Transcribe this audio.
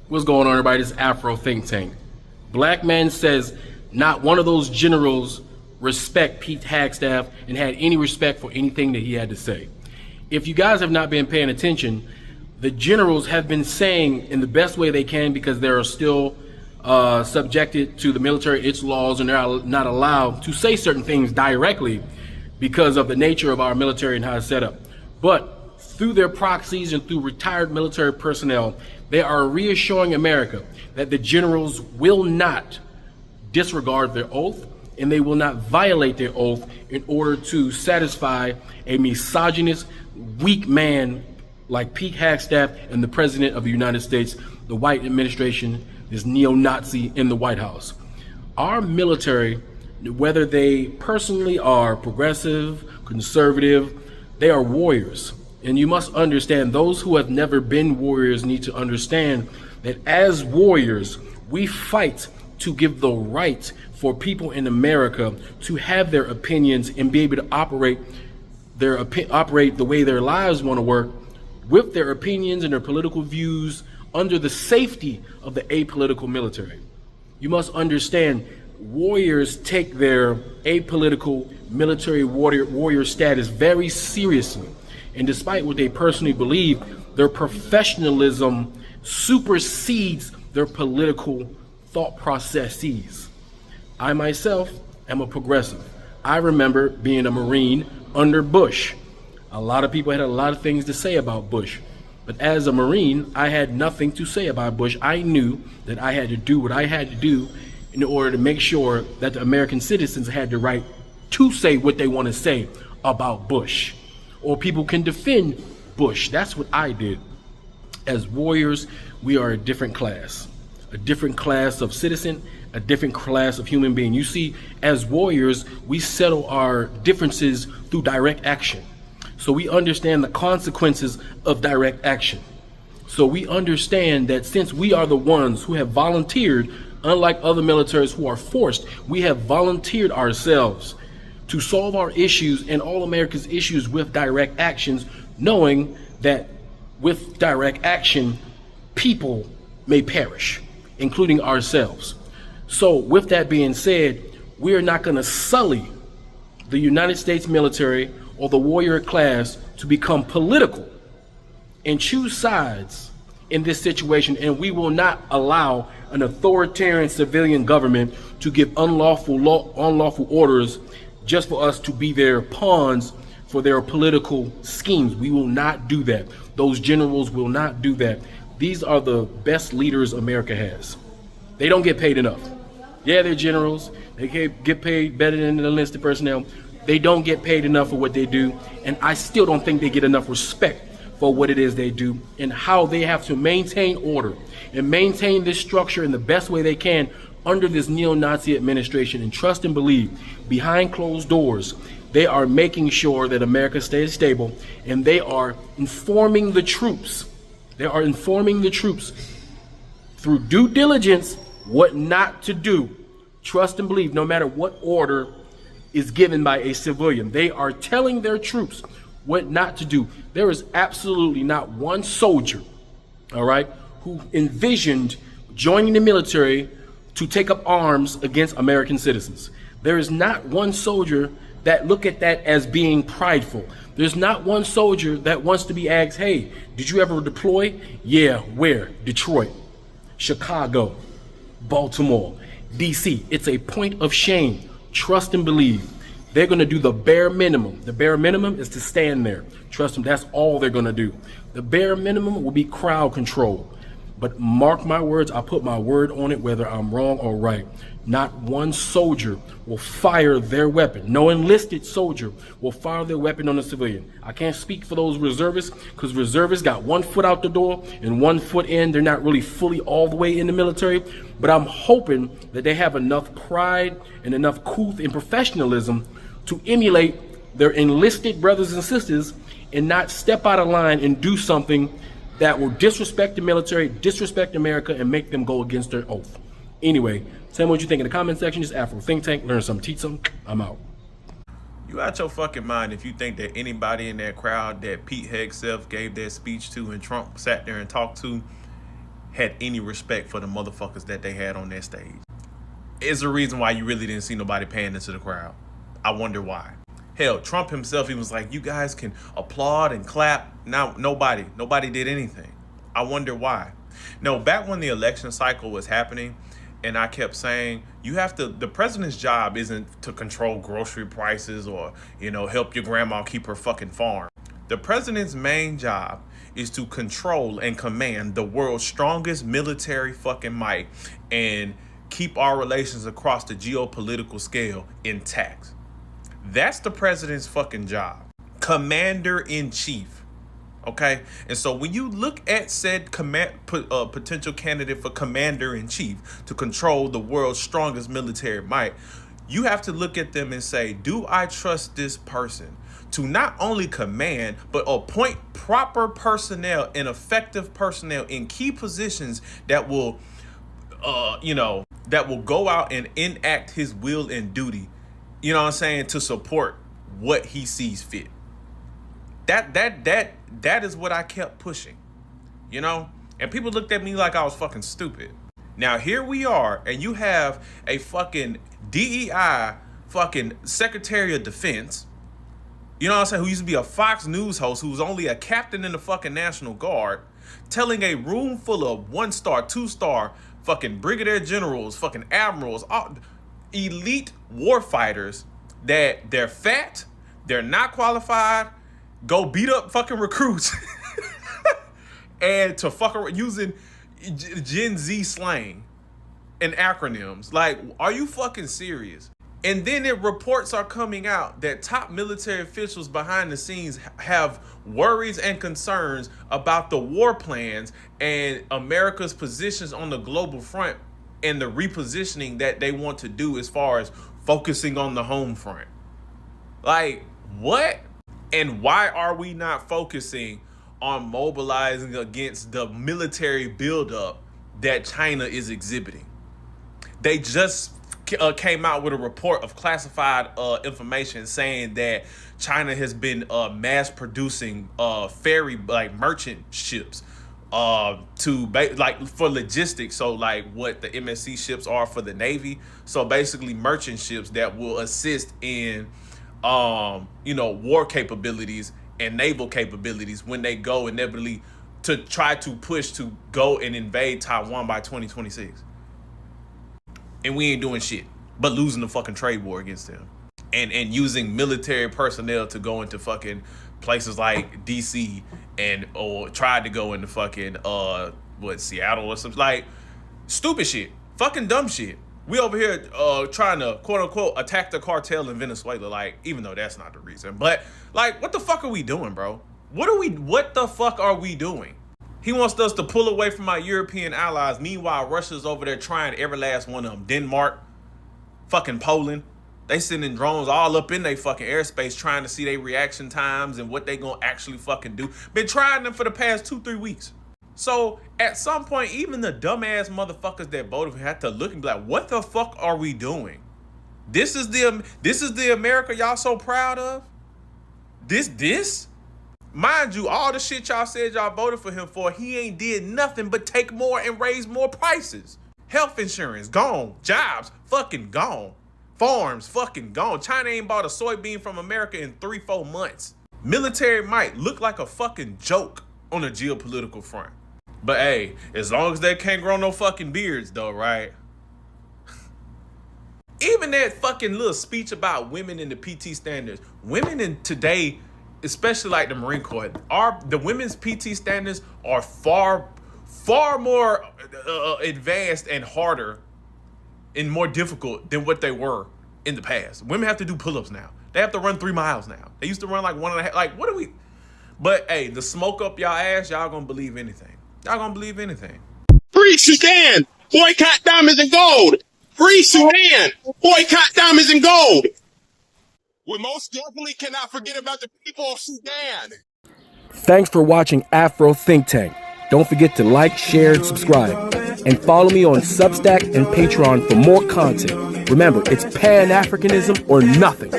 What's going on, everybody? This is Afro Think Tank. Black man says not one of those generals respect Pete Hagstaff and had any respect for anything that he had to say. If you guys have not been paying attention, the generals have been saying in the best way they can, because they are still subjected to the military, its laws, and they're not allowed to say certain things directly because of the nature of our military and how it's set up. But through their proxies and through retired military personnel, they are reassuring America that the generals will not disregard their oath and they will not violate their oath in order to satisfy a misogynist, weak man like Pete Hagstaff and the President of the United States, the white administration, this neo-Nazi in the White House. Our military, whether they personally are progressive, conservative, they are warriors. And you must understand, those who have never been warriors need to understand that as warriors, we fight to give the right for people in America to have their opinions and be able to operate the way their lives want to work, with their opinions and their political views under the safety of the apolitical military. You must understand, warriors take their apolitical military warrior status very seriously. And despite what they personally believe, their professionalism supersedes their political thought processes. I myself am a progressive. I remember being a Marine under Bush. A lot of people had a lot of things to say about Bush. But as a Marine, I had nothing to say about Bush. I knew that I had to do what I had to do in order to make sure that the American citizens had the right to say what they want to say about Bush. Or people can defend Bush. That's what I did. As warriors, we are a different class of citizen, a different class of human being. You see, as warriors, we settle our differences through direct action. So we understand the consequences of direct action. So we understand that since we are the ones who have volunteered, unlike other militaries who are forced, we have volunteered ourselves to solve our issues and all America's issues with direct actions, knowing that with direct action, people may perish, including ourselves. So with that being said, we are not going to sully the United States military or the warrior class to become political and choose sides in this situation, and we will not allow an authoritarian civilian government to give unlawful orders just for us to be their pawns for their political schemes. We will not do that. Those generals will not do that. These are the best leaders America has. They don't get paid enough. Yeah, they're generals. They get paid better than the enlisted personnel. They don't get paid enough for what they do. And I still don't think they get enough respect for what it is they do and how they have to maintain order and maintain this structure in the best way they can under this neo-Nazi administration. And trust and believe, behind closed doors, they are making sure that America stays stable, and they are informing the troops. They are informing the troops through due diligence what not to do. Trust and believe, no matter what order is given by a civilian, they are telling their troops what not to do. There is absolutely not one soldier, all right, who envisioned joining the military to take up arms against American citizens. There is not one soldier that look at that as being prideful. There's not one soldier that wants to be asked, hey, did you ever deploy? Yeah, where? Detroit, Chicago, Baltimore, DC. It's a point of shame. Trust and believe. They're going to do the bare minimum. The bare minimum is to stand there. Trust them, that's all they're going to do. The bare minimum will be crowd control. But mark my words, I put my word on it, whether I'm wrong or right. Not one soldier will fire their weapon. No enlisted soldier will fire their weapon on a civilian. I can't speak for those reservists, because reservists got 1 foot out the door and 1 foot in. They're not really fully all the way in the military. But I'm hoping that they have enough pride and enough couth and professionalism to emulate their enlisted brothers and sisters and not step out of line and do something that will disrespect the military, disrespect America, and make them go against their oath. Anyway, tell me what you think in the comment section. Just Afro Think Tank, learn something, teach something. I'm out. You out your fucking mind if you think that anybody in that crowd that Pete Hegseth gave that speech to and Trump sat there and talked to had any respect for the motherfuckers that they had on their stage. It's the reason why you really didn't see nobody paying into the crowd. I wonder why. Hell, Trump himself, he was like, you guys can applaud and clap. Now, nobody did anything. I wonder why. No, back when the election cycle was happening, and I kept saying, the president's job isn't to control grocery prices or, help your grandma keep her fucking farm. The president's main job is to control and command the world's strongest military fucking might and keep our relations across the geopolitical scale intact. That's the president's fucking job. Commander-in-chief. Okay, and so when you look at said potential candidate for commander-in-chief to control the world's strongest military might, you have to look at them and say, do I trust this person to not only command, but appoint proper personnel and effective personnel in key positions that will, that will go out and enact his will and duty, to support what he sees fit. That is what I kept pushing, and people looked at me like I was fucking stupid. Now here we are, and you have a fucking DEI fucking Secretary of Defense, who used to be a Fox News host, who was only a captain in the fucking National Guard, telling a room full of 1-star, 2-star fucking brigadier generals, fucking admirals, elite war fighters that they're fat, they're not qualified, go beat up fucking recruits and to using Gen Z slang and acronyms. Like, are you fucking serious? And then reports are coming out that top military officials behind the scenes have worries and concerns about the war plans and America's positions on the global front and the repositioning that they want to do as far as focusing on the home front. Like, what? And why are we not focusing on mobilizing against the military buildup that China is exhibiting? They just came out with a report of classified information saying that China has been mass producing ferry merchant ships for logistics. So like what the MSC ships are for the Navy. So basically merchant ships that will assist in war capabilities and naval capabilities when they go inevitably to try to push to go and invade Taiwan by 2026. And we ain't doing shit but losing the fucking trade war against them and using military personnel to go into fucking places like DC or tried to go into fucking Seattle or something. Like stupid shit, fucking dumb shit. We over here trying to quote unquote attack the cartel in Venezuela, like, even though that's not the reason. But like, what the fuck are we doing, bro? What the fuck are we doing? He wants us to pull away from our European allies. Meanwhile, Russia's over there trying every last one of them. Denmark, fucking Poland. They sending drones all up in their fucking airspace trying to see their reaction times and what they gonna actually fucking do. Been trying them for the past 2-3 weeks. So at some point, even the dumbass motherfuckers that voted for him had to look and be like, what the fuck are we doing? This is the America y'all so proud of? This? Mind you, all the shit y'all said y'all voted for him for, he ain't did nothing but take more and raise more prices. Health insurance, gone. Jobs, fucking gone. Farms, fucking gone. China ain't bought a soybean from America in 3-4 months. Military might look like a fucking joke on the geopolitical front. But hey, as long as they can't grow no fucking beards though, right? Even that fucking little speech about women in the PT standards. Women in today, especially like the Marine Corps, the women's PT standards are far more advanced and harder and more difficult than what they were in the past. Women have to do pull-ups now. They have to run 3 miles now. They used to run like 1.5. Like, what are we? But hey, the smoke up y'all ass, y'all gonna believe anything. Y'all gonna believe anything. Free Sudan, boycott diamonds and gold. Free Sudan, boycott diamonds and gold. We most definitely cannot forget about the people of Sudan. Thanks for watching Afro Think Tank. Don't forget to like, share, and subscribe. And follow me on Substack and Patreon for more content. Remember, it's Pan-Africanism or nothing.